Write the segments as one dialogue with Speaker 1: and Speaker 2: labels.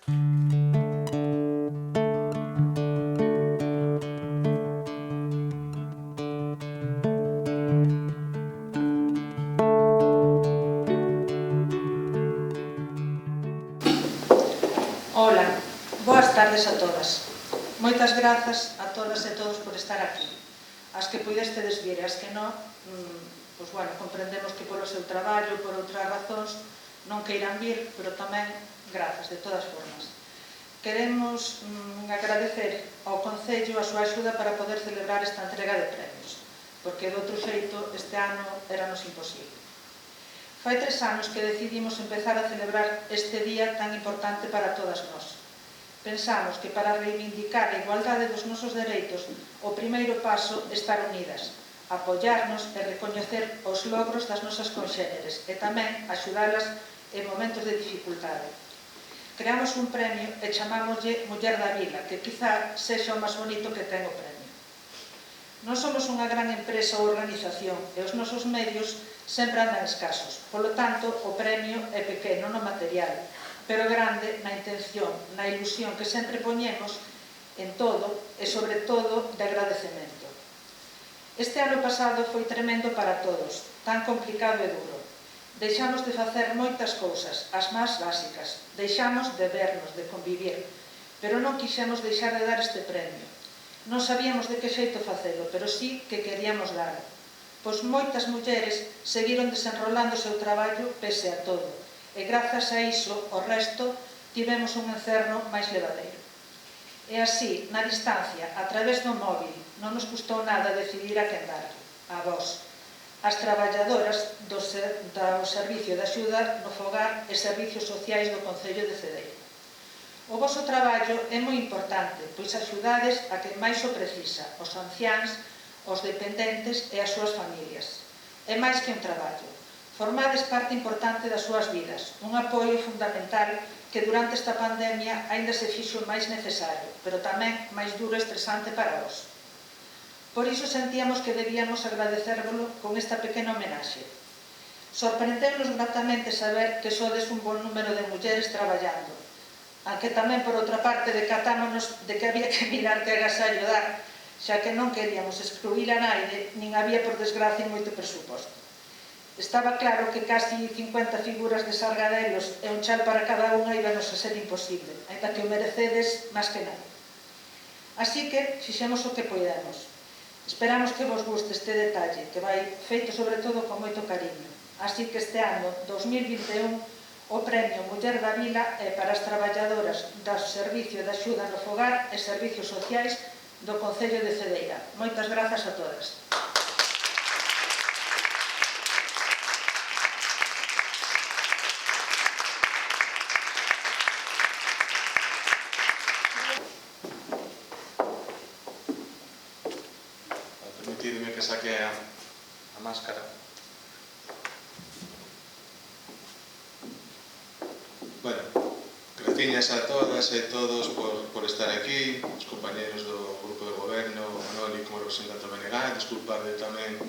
Speaker 1: Ola, boas tardes a todas. Moitas grazas a todas e todos por estar aquí. As que puidestedes vir e as que non, pois, bueno, comprendemos que polo seu traballo, por outras razóns, non queiran vir, pero tamén grazas, de todas formas. Queremos agradecer ao Concello a súa axuda para poder celebrar esta entrega de premios, porque de outro xeito este ano éranos imposible. Fai 3 anos que decidimos empezar a celebrar este día tan importante para todas nós. Pensamos que para reivindicar a igualdade dos nosos dereitos, o primeiro paso é estar unidas, apoiarnos e recoñecer os logros das nosas conxéneres e tamén axudalas en momentos de dificultade. Creamos un premio e chamámoslle Muller da Vila, que quizá sexa o máis bonito que ten o premio. Non somos unha gran empresa ou organización e os nosos medios sempre andan escasos. Polo tanto, o premio é pequeno no material, pero grande na intención, na ilusión que sempre poñemos en todo e sobre todo de agradecemento. Este ano pasado foi tremendo para todos, tan complicado e duro. Deixamos de facer moitas cousas, as máis básicas. Deixamos de vernos, de convivir, pero non quixemos deixar de dar este premio. Non sabíamos de que xeito facelo, pero sí que queríamos dalo. Pois moitas mulleres seguiron desenrolando o seu traballo pese a todo, e grazas a iso, o resto, tivemos un encerno máis levadeiro. E así, na distancia, a través do móvil, non nos custou nada decidir a quen darlle, a vós, as traballadoras do Servicio de Axuda no Fogar e Servicios Sociais do Concello de Cedeira. O voso traballo é moi importante, pois axudades a quen máis o precisa, os anciáns, os dependentes e as súas familias. É máis que un traballo. Formades parte importante das súas vidas, un apoio fundamental que durante esta pandemia aínda se fixo máis necesario, pero tamén máis duro e estresante para vos. Por iso sentíamos que debíamos agradecérvolo con esta pequena homenaxe. Sorprendeu-nos gratamente saber que sodes un bon número de mulleres traballando, aunque tamén, por outra parte, decatámonos de que había que mirar que agasallo dar, xa que non queríamos excluir a naide, nin había, por desgracia, moito presuposto. Estaba claro que casi 50 figuras de sargadelos e un chal para cada unha íbanos a ser imposible, ainda que o merecedes máis que nada. Así que fixemos o que podemos. Esperamos que vos guste este detalle, que vai feito sobre todo con moito cariño. Así que este ano, 2021, o premio Muller da Vila é para as traballadoras do Servicio de Axuda no Fogar e Servicios Sociais do Concello de Cedeira. Moitas grazas a todas.
Speaker 2: Permitidme que saque a máscara. Bueno, graciñas a todas e todos por estar aquí, os compañeros do Grupo de Goberno, Manoli como representante Benegán, disculparme tamén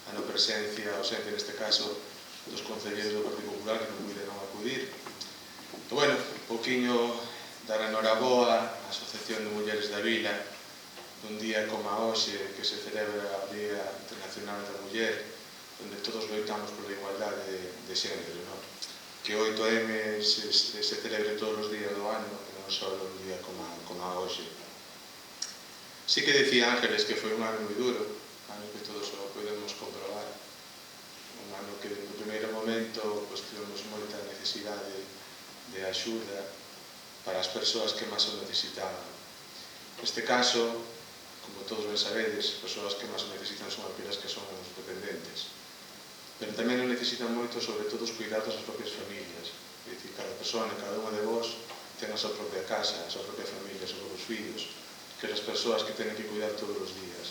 Speaker 2: a non presencia, ausente neste caso, dos concelleiros do Partido Popular que non puderon acudir. E, bueno, un poquinho dar enhoraboa á Asociación de Mulleres da Vila dun día como a hoxe que se celebra o Día Internacional da Muller, onde todos loitamos pola igualdade de xénero, non? Que o 8M se celebre todos os días do ano, non só un día como a hoxe. Sí que decía Ángeles que foi un ano moi duro, un ano que todos o podemos comprobar, un ano que no primeiro momento tivemos moita necesidade de axuda para as persoas que máis o necesitaban. Neste caso, como todos ben sabedes, as persoas que máis o necesitan son aquelas que son os dependentes. Pero tamén o necesitan moito, sobre todo, os cuidados das propias familias. É dicir, cada persona, cada unha de vos, ten a súa propia casa, a súa propia familia, os seus propios fillos, que as persoas que tenen que cuidar todos os días.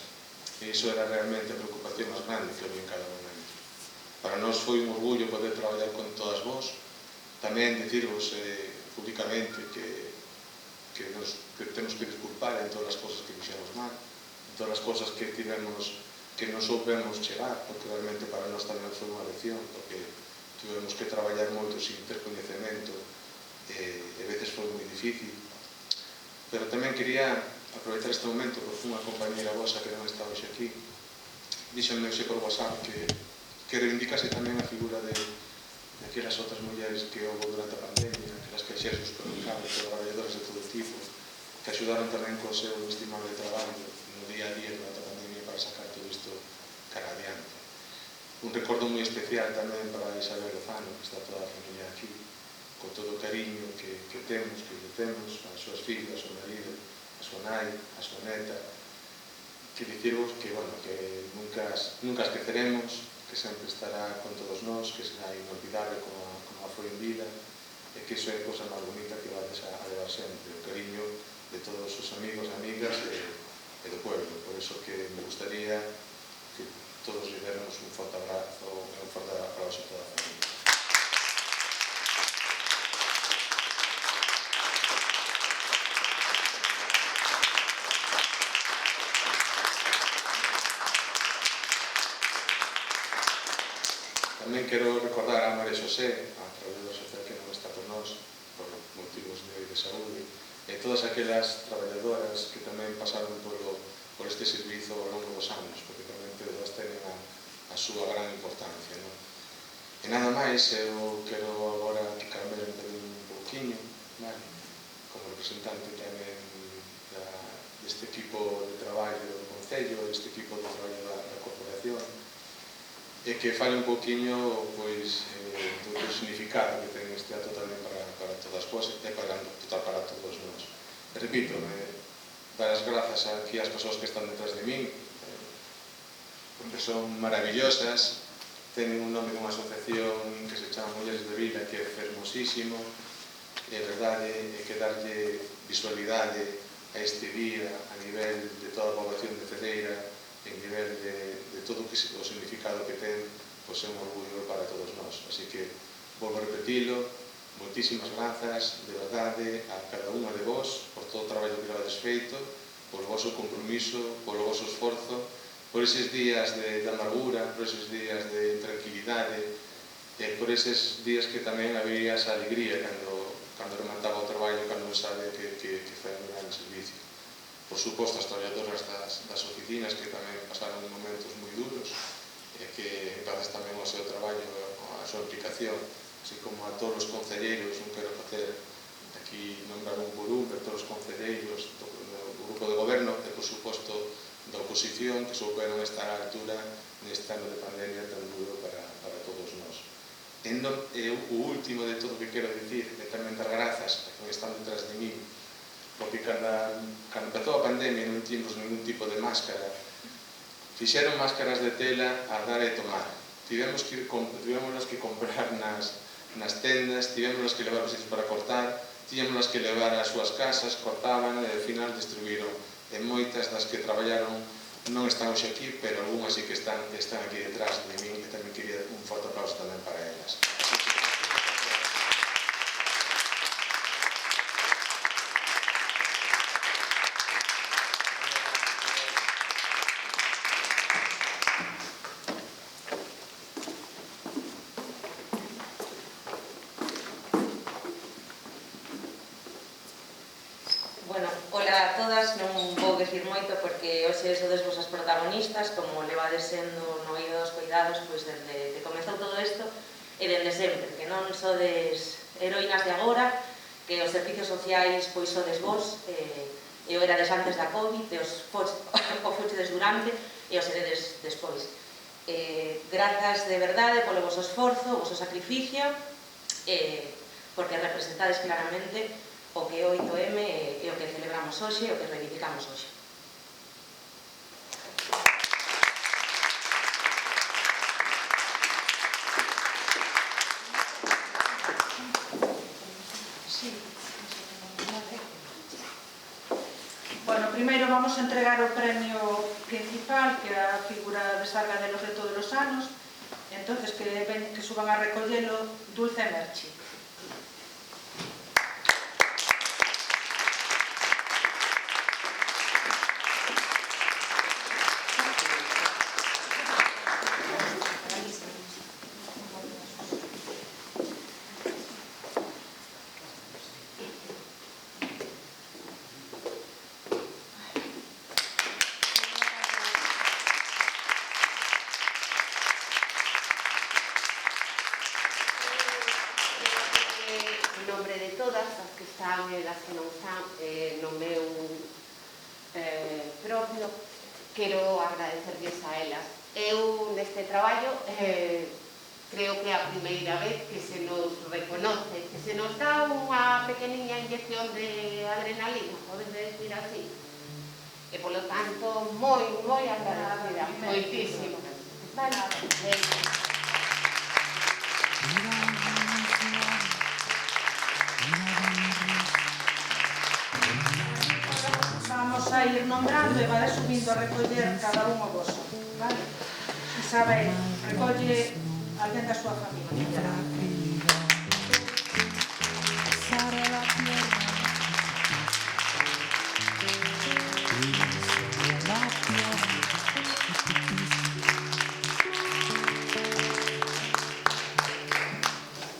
Speaker 2: E iso era realmente a preocupación máis grande que había en cada momento. Para nós foi un orgullo poder traballar con todas vos, tamén dicirvos públicamente que temos que disculpar en todas as cosas que fixemos mal, en todas as cosas que tivemos que non soubemos chegar, porque realmente para nós tamén foi unha lección, porque tivemos que traballar moito sin ter coñecemento e a veces foi moi difícil. Pero tamén quería aproveitar este momento porque unha compañera vosa que non está hoxe aquí díxome hoxe por WhatsApp que reivindicase tamén a figura de aquelas outras mulleres que houve durante a pandemia, aquelas caixeras dos supermercados, traballadoras de todo tipo, que axudaron tamén co seu estimable traballo no día a día durante a pandemia para sacar todo isto cara adiante. Un recordo moi especial tamén para Isabel Lozano, que está toda a familia aquí, con todo o cariño que temos, as súas fillas, o marido, a súa nai, a súa neta, que dicirvos que, bueno, que nunca esqueceremos, que sempre estará con todos nós, que será inolvidable como a foi en vida, e que iso é a cosa máis bonita que vades a levar sempre, o cariño de todos os amigos, amigas e do pueblo. Por iso que me gustaría que todos lle déramos un forte abrazo e un forte aplauso a toda a familia. Tamén quero recordar a María Xosé, a traballadora social que non está por nós, por motivos de saúde, e todas aquelas traballadoras que tamén pasaron por este servizo ao longo dos anos, porque tamén todas tenen a súa gran importancia. E nada máis, eu quero agora que Carmelo me dé un pouquiño, como representante tamén deste equipo de traballo do Concello, deste equipo de traballo da Corporación, e que fale un pouquiño do significado que ten este acto tamén para todas vós e para todos nós. E repito, dar as grazas aquí ás persoas que están detrás de min, porque son maravillosas, tenen un nome dunha asociación que se chama Mulleres de Vila, que é fermosísimo, e a verdade é que darlle visualidade a este día a nivel de toda a población de Cedeira, en nivel de todo o significado que ten, pois é un orgullo para todos nós. Así que, volvo a repetilo, moitísimas grazas, de verdade, a cada unha de vós, por todo o traballo que levades feito, polo vosso compromiso, polo vosso esforzo, por eses días de amargura, por eses días de tranquilidade, e por eses días que tamén había esa alegría cando remataba o traballo, cando sabe que foi un gran servicio. Por suposto, as traballadoras das oficinas que tamén pasaron momentos moi duros e que grazas tamén ao seu traballo, a súa aplicación, así como a todos os concelleiros, non quero facer aquí nombrar un por un, pero todos os concelleiros do grupo de goberno e, por suposto, da oposición que souberon estar á altura neste ano de pandemia tan duro para todos nós. E o último de todo que quero dicir é tamén dar grazas a quen están detrás de mí, porque cando empezou a pandemia non tínhamos ningún tipo de máscara, fixeron máscaras de tela a dar e tomar, tivemos que comprar nas tendas, tivemos que levar os sitios para cortar, tivemos que levar ás súas casas, cortaban e ao final distribuíron, e moitas das que traballaron non están hoxe aquí, pero algunhas sí que están aquí detrás de min, e tamén quería un forte aplauso tamén para elas.
Speaker 3: Bueno, hola a todas, non vou dicir moito porque hoxe sodes vos as protagonistas, como levades sendo no eido dos cuidados, pois desde que comezou todo isto e dende sempre, que non sodes heroínas de agora, que os servicios sociais pois sodes vos, e o erades antes da COVID, e o fochedes durante e os seredes despois. Grazas de verdade polo vosso esforzo, o vosso sacrificio, porque representades claramente o que é o 8M e o que celebramos hoxe, o que reivindicamos hoxe.
Speaker 1: Bueno, primeiro vamos a entregar o premio principal, que é a figura de Sargadelos de todos os anos. Entonces, que suban a recollelo Dulce Merchi.
Speaker 4: nombre de todas as que están e das que non están no meu propio, quero agradecerles a elas. Eu, neste traballo, creo que é a primeira vez que se nos reconoce, que se nos dá unha pequeniña inyección de adrenalina, podes decir así. E, polo tanto, moi agradecida, moitísimo.
Speaker 1: Vamos a ir nombrando e vade subindo a recoller cada un o voso, vale? Isabel, recolle alguén da súa familia.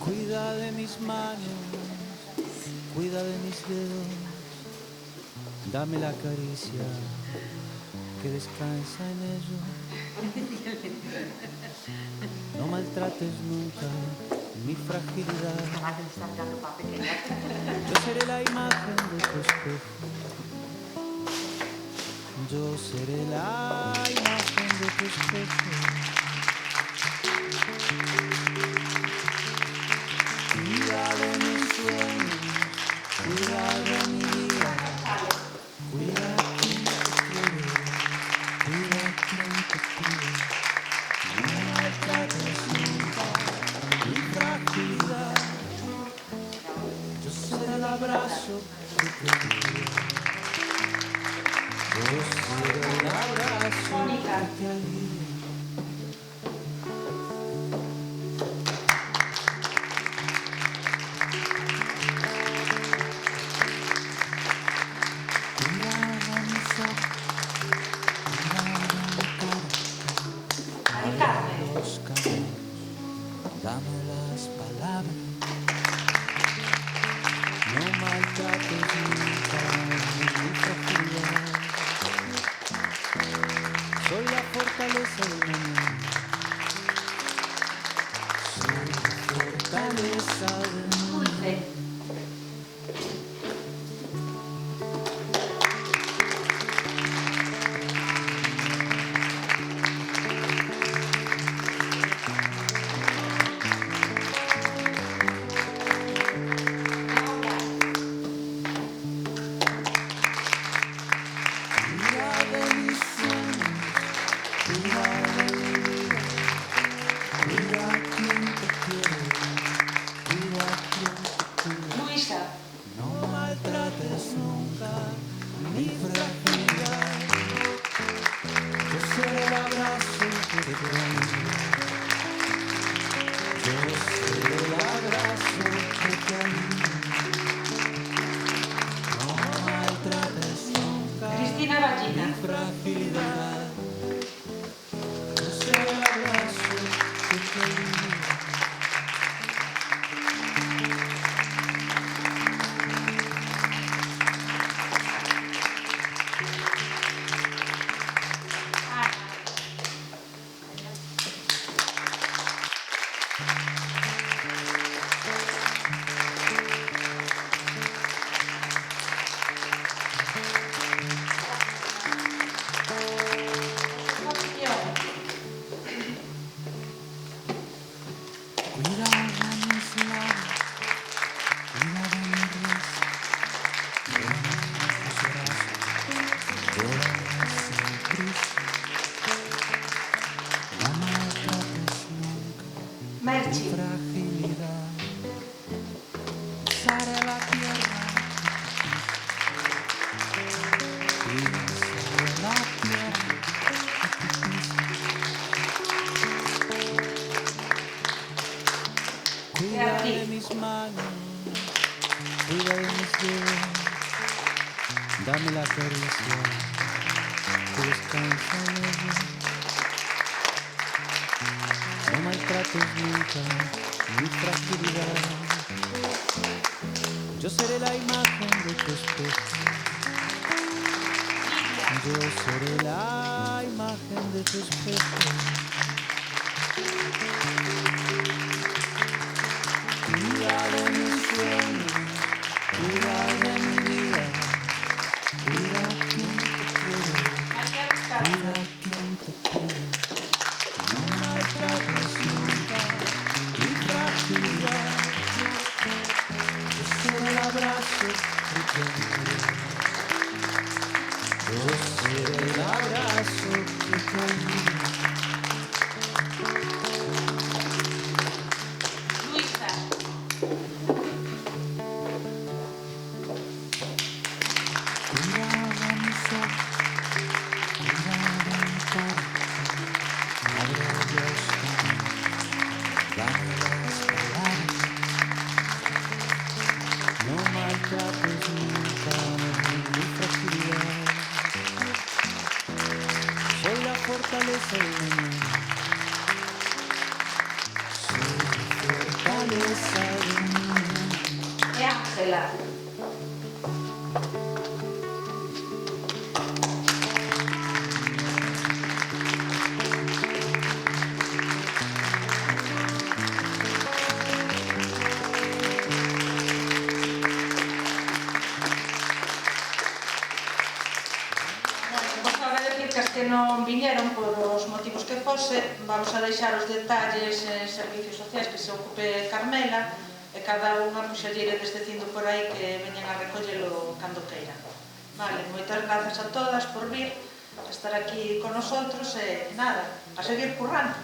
Speaker 5: Cuida de mis manos, cuida de mis dedos, dame la caricia que descansa en ellos. No maltrates nunca mi fragilidad. Yo seré la imagen de tu espejo. Yo seré la imagen de tu espejo. Cuida de mis sueños, cuida de mi vida, cuida quien te quiere, cuida quien te pide. No maltrates nunca mi fragilidad. Yo seré el abrazo que te alivia. Yo seré el abrazo que te alivia. Dame las palabras, no maltrates nunca mi fragilidad. Soy la fortaleza del mañana, soy la fortaleza del mañana. No maltrates nunca mi fragilidad. Yo seré el abrazo que te alivia. Yo seré el abrazo que te alivia. No maltrates nunca
Speaker 1: Cristina Ballina.
Speaker 5: mi fragilidad. Yo seré el abrazo que te alivia. Cuida de mis labios, cuida de mi risa, duerme sin prisa, no maltrates nunca
Speaker 1: Merchi.
Speaker 5: mi fragilidad. Pisaré la tierra, pisaré la tierra que tú pisas. Cuida de mis manos, cuida de mis dedos, dame la caricia que descansa en ellos. No maltrates nunca mi fragilidad. Yo seré la imagen de tu espejo. Yo seré la imagen de tu espejo. Cuida de mis sueños, abrazo que yo seré el abrazo que
Speaker 3: Luisa.
Speaker 5: Miraba mis ojos, miraba mi cara, abre los ojos, dame las palabras, no maltrates nunca mi fragilidad. Soy la fortaleza del mañana, soy la fortaleza del mañana.
Speaker 3: E Ángela.
Speaker 1: Vamos a decir que as que non viñeron por os motivos que fose, vamos a deixar os detalles en servicios sociais que se ocupe Carmela e cada unha xa lle iredes dicindo por aí que veñen a recollelo cando queiran. Vale, moitas grazas a todas por vir, a estar aquí con nosotros e nada, a seguir currando.